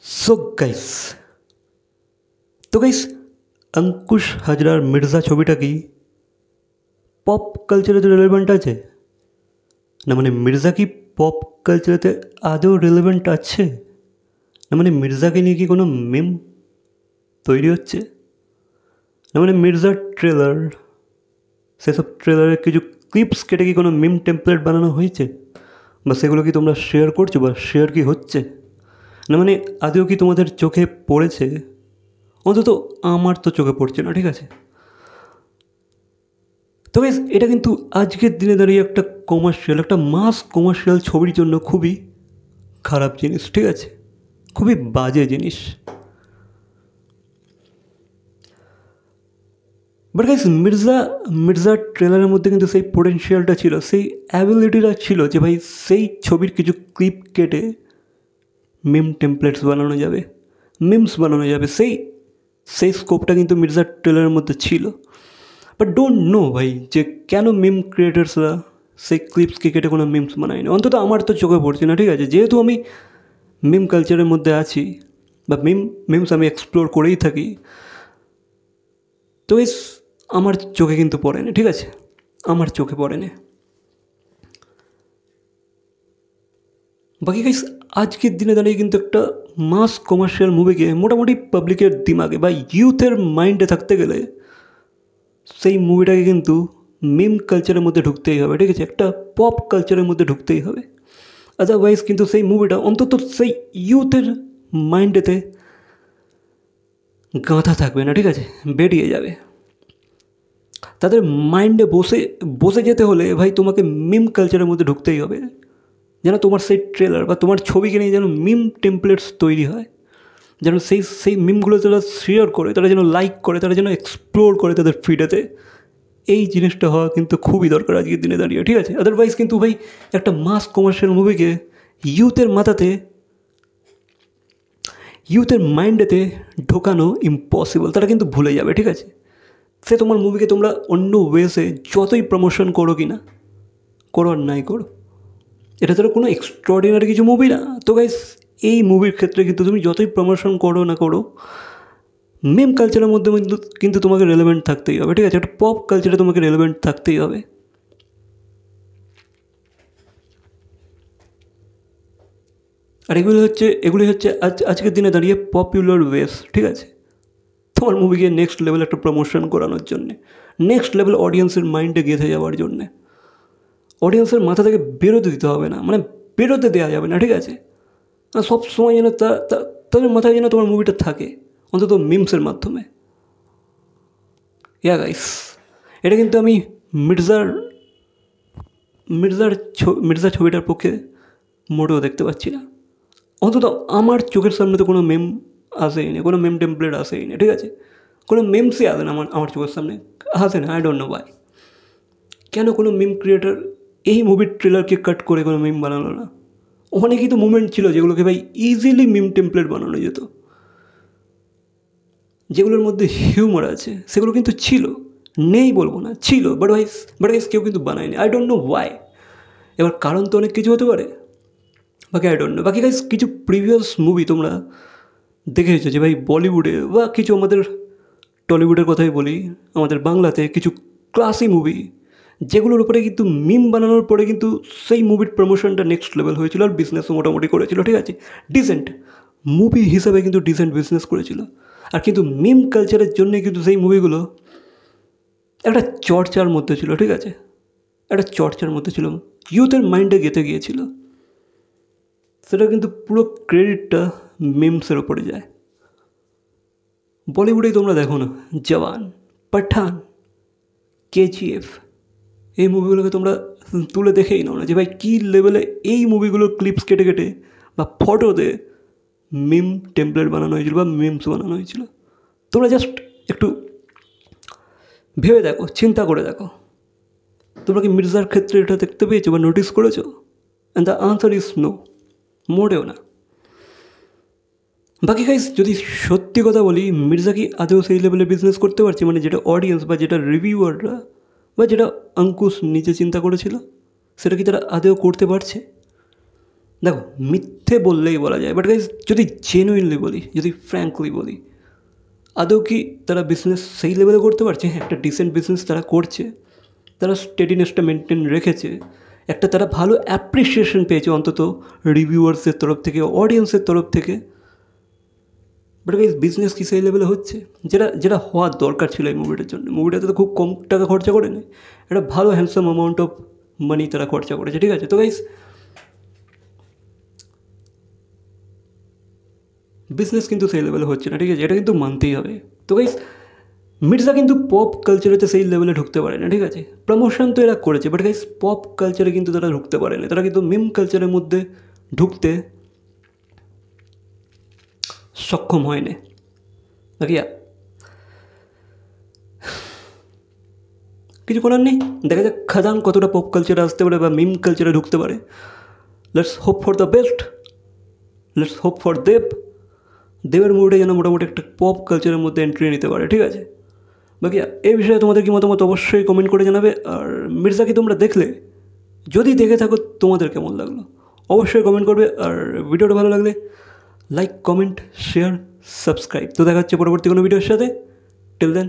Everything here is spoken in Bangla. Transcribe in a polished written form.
सो गाइस अंकुश हाजरार मिर्जा छविटा की पप कल्चर रिलेवेंट आछे ना माने मिर्जा की पप कल्चर आदौ रिलेवेंट आछे ना माने मिर्जा के निये कि कोनो मिम तैरी होच्छे ना माने मिर्जा ट्रेलर से सब ट्रेलर किछु क्लिप्स केटे कि कोनो मिम टेम्पलेट बनानो हयेछे बा सेगुलो कि तोमरा शेयर करछो बा शेयर कि होच्छे ना माने आदेও कि तोमादेर चोखे पड़ेছে অন্তত আমার তো চোখে পড়ছে না। ঠিক আছে, তবে এটা কিন্তু আজকের দিনে দাঁড়িয়ে একটা কমার্শিয়াল, একটা মাস কমার্শিয়াল ছবির জন্য খুবই খারাপ জিনিস। ঠিক আছে, খুবই বাজে জিনিস। বাট গাইস মির্জা ট্রেলারের মধ্যে কিন্তু সেই পোটেনশিয়ালটা ছিল, সেই অ্যাবিলিটিটা ছিল যে ভাই সেই ছবির কিছু ক্লিপ কেটে মিম টেমপ্লেটস বানানো যাবে, মিমস বানানো যাবে, সেই স্কোপটা কিন্তু মির্জা ট্রেলারের মধ্যে ছিল। বাট ডোন্ট নো ভাই যে কেন মিম ক্রিয়েটার্সরা সেই ক্লিপসকে কেটে কোনো মিমস বানায়নি। অন্তত আমার তো চোখে পড়ছে না। ঠিক আছে, যেহেতু আমি মিম কালচারের মধ্যে আছি বা মিমস আমি এক্সপ্লোর করেই থাকি, তো আমার চোখে কিন্তু পড়েনি। ঠিক আছে, আমার চোখে পড়েনি। বাকি গাইস আজকের দিনে দাঁড়িয়ে কিন্তু একটা মাস কমার্শিয়াল মুভিকে মোটামুটি পাবলিকের দিমাগে বা ইউথের মাইন্ডে থাকতে গেলে সেই মুভিটাকে কিন্তু মিম কালচারের মধ্যে ঢুকতেই হবে। ঠিক আছে, একটা পপ কালচারের মধ্যে ঢুকতেই হবে। আদারওয়াইজ কিন্তু সেই মুভিটা অন্তত সেই ইউথের মাইন্ডেতে গাঁথা থাকবে না। ঠিক আছে, বেরিয়ে যাবে। তাদের মাইন্ডে বসে যেতে হলে ভাই তোমাকে মিম কালচারের মধ্যে ঢুকতেই হবে, যেন তোমার সেই ট্রেলার বা তোমার ছবিকে নিয়ে যেন মিম টেমপ্লেটস তৈরি হয়, যেন সেই মিমগুলো তারা শেয়ার করে, তারা যেন লাইক করে, তারা যেন এক্সপ্লোর করে তাদের ফিডেতে। এই জিনিসটা হওয়া কিন্তু খুবই দরকার আজকের দিনে দাঁড়িয়ে। ঠিক আছে, আদারওয়াইজ কিন্তু ভাই একটা মাস কমার্শিয়াল মুভিকে ইউথের মাইন্ডেতে ঢোকানো ইম্পসিবল, তারা কিন্তু ভুলে যাবে। ঠিক আছে, সে তোমার মুভিকে তোমরা অন্য ওয়েসে যতই প্রমোশন করো কি না করো আর নাই করো, এটা তো কোনো এক্সট্রাঅর্ডিনারি কিছু মুভি না। তো গাইস এই মুভির ক্ষেত্রে কিন্তু তুমি যতই প্রমোশন করো না করো, মিম কালচারের মধ্যে কিন্তু তোমাকে রেলেভেন্ট থাকতেই হবে। ঠিক আছে, একটা পপ কালচারে তোমাকে রেলেভেন্ট থাকতেই হবে। আর এগুলি হচ্ছে আজকের দিনে দাঁড়িয়ে পপুলার ওয়েস। ঠিক আছে, তোমার মুভিকে নেক্সট লেভেল একটা প্রমোশন করানোর জন্যে, নেক্সট লেভেল অডিয়েন্সের মাইন্ডে গেঁথে যাওয়ার জন্যে। অডিয়েন্সের মাথা থেকে বেরোতে দিতে হবে না, মানে বেরোতে দেওয়া যাবে না। ঠিক আছে, সব সময় যেন তাদের মাথায় যেন তোমার মুভিটা থাকে, অন্তত মিমসের মাধ্যমে। ইয়া গাইস, এটা কিন্তু আমি মির্জা ছবিটার পক্ষে মোটেও দেখতে পাচ্ছি না। অন্তত আমার চোখের সামনে তো কোনো মেম আসেই না, কোনো মেম টেমপ্লেট আসেই না। ঠিক আছে, কোনো মেমসই আসে না আমার চোখের সামনে, আসে না। I don't know Y. কেন কোনো মিম ক্রিয়েটার এই মুভির ট্রেলারকে কাট করে কোনো মিম বানালো না? অনেকই তো মুভমেন্ট ছিল যেগুলোকে ভাই ইজিলি মিম টেমপ্লেট বানানো যেত, যেগুলোর মধ্যে হিউমার আছে, সেগুলো কিন্তু ছিল, নেই বলবো না, ছিল। বাট গাইস কেউ কিন্তু বানায়নি। I don't know why. এবার কারণ তো অনেক কিছু হতে পারে, বাকি আই ডোন্ট নো। বাকি গাইস কিছু প্রিভিয়াস মুভি তোমরা দেখেছো যে ভাই বলিউডে বা কিছু আমাদের টলিউডের কথাই বলি, আমাদের বাংলাতে কিছু ক্লাসি মুভি যেগুলোর উপরে কিন্তু মিম বানানোর পরে কিন্তু সেই মুভির প্রমোশনটা নেক্সট লেভেল হয়েছিল আর বিজনেসও মোটামুটি করেছিল। ঠিক আছে, ডিসেন্ট মুভি হিসাবে কিন্তু ডিসেন্ট বিজনেস করেছিল। আর কিন্তু মিম কালচারের জন্যে কিন্তু সেই মুভিগুলো একটা চর্চার মধ্যে ছিল। ঠিক আছে, একটা চর্চার মধ্যে ছিল, ইউথের মাইন্ডে গেঁথে গিয়েছিল। সেটা কিন্তু পুরো ক্রেডিটটা মিমসের ওপরে যায়। বলিউডেই তোমরা দেখো না, জওয়ান, পাঠান, কেজিএফ, এই মুভিগুলোকে তোমরা তুলে দেখেই নাও না যে ভাই কী লেভেলে এই মুভিগুলোর ক্লিপস কেটে কেটে বা ফটোতে মিম টেমপ্লেট বানানো হয়েছিল বা মিমস বানানো হয়েছিল। তোমরা জাস্ট একটু ভেবে দেখো, চিন্তা করে দেখো, তোমরা কি মির্জার ক্ষেত্রে এটা দেখতে পেয়েছো বা নোটিস করেছো? And the answer is no, মোটেও না। বাকি গাইস যদি সত্যি কথা বলি, মির্জা কি আদৌ সেই লেভেলে বিজনেস করতে পারছে, মানে যেটা অডিয়েন্স বা যেটা রিভিউয়াররা বা যেটা অঙ্কুশ নিজে চিন্তা করেছিল, সেটা কি তারা আদৌ করতে পারছে? দেখো মিথ্যে বললেই বলা যায়, বাট গাইজ যদি জেনুইনলি বলি, যদি ফ্র্যাঙ্কলি বলি, আদৌ কি তারা বিজনেস সেই লেভেলে করতে পারছে? হ্যাঁ, একটা ডিসেন্ট বিজনেস তারা করছে, তারা স্টেডিনেসটা মেনটেন রেখেছে, একটা তারা ভালো অ্যাপ্রিসিয়েশন পেয়েছে অন্তত রিভিউয়ার্সের তরফ থেকে, অডিয়েন্সের তরফ থেকে। বাট গাইজ বিজনেস কি সেই লেভেলে হচ্ছে যেটা যেটা হওয়ার দরকার ছিল এই মুভিটার জন্য? মুভিটাতে তো খুব কম টাকা খরচা করে নেই, একটা ভালো হ্যান্ডসাম অ্যামাউন্ট অফ মানি তারা খরচা করেছে, ঠিক আছে? তো গাইজ বিজনেস কিন্তু সেই লেভেলে হচ্ছে না, ঠিক আছে? এটা কিন্তু মানতেই হবে। তো গাইজ মির্জা কিন্তু পপ কালচারেতে সেই লেভেলে ঢুকতে পারে না, ঠিক আছে? প্রমোশন তো এরা করেছে, বাট গাইজ পপ কালচারে কিন্তু তারা ঢুকতে পারে না, তারা কিন্তু মিম কালচারের মধ্যে ঢুকতে সক্ষম হয়নি। বাকি কিছু করার নেই, দেখা যাক খাদান কতটা পপ কালচারে আসতে পারে বা মিম কালচারে ঢুকতে পারে। Let's hope for the best, let's hope for দেবের মুভিটা যেন মোটামুটি একটা পপ কালচারের মধ্যে এন্ট্রি নিতে পারে, ঠিক আছে? বাকি এই বিষয়ে তোমাদের কি মতামত অবশ্যই কমেন্ট করে জানাবে। আর মির্জাকে তোমরা দেখলে, যদি দেখে থাকো, তোমাদের কেমন লাগলো অবশ্যই কমেন্ট করবে। আর ভিডিওটা ভালো লাগলে লাইক, কমেন্ট, শেয়ার, সাবস্ক্রাইব। তো দেখা হচ্ছে পরবর্তী কোনো ভিডিওর সাথে। Till then,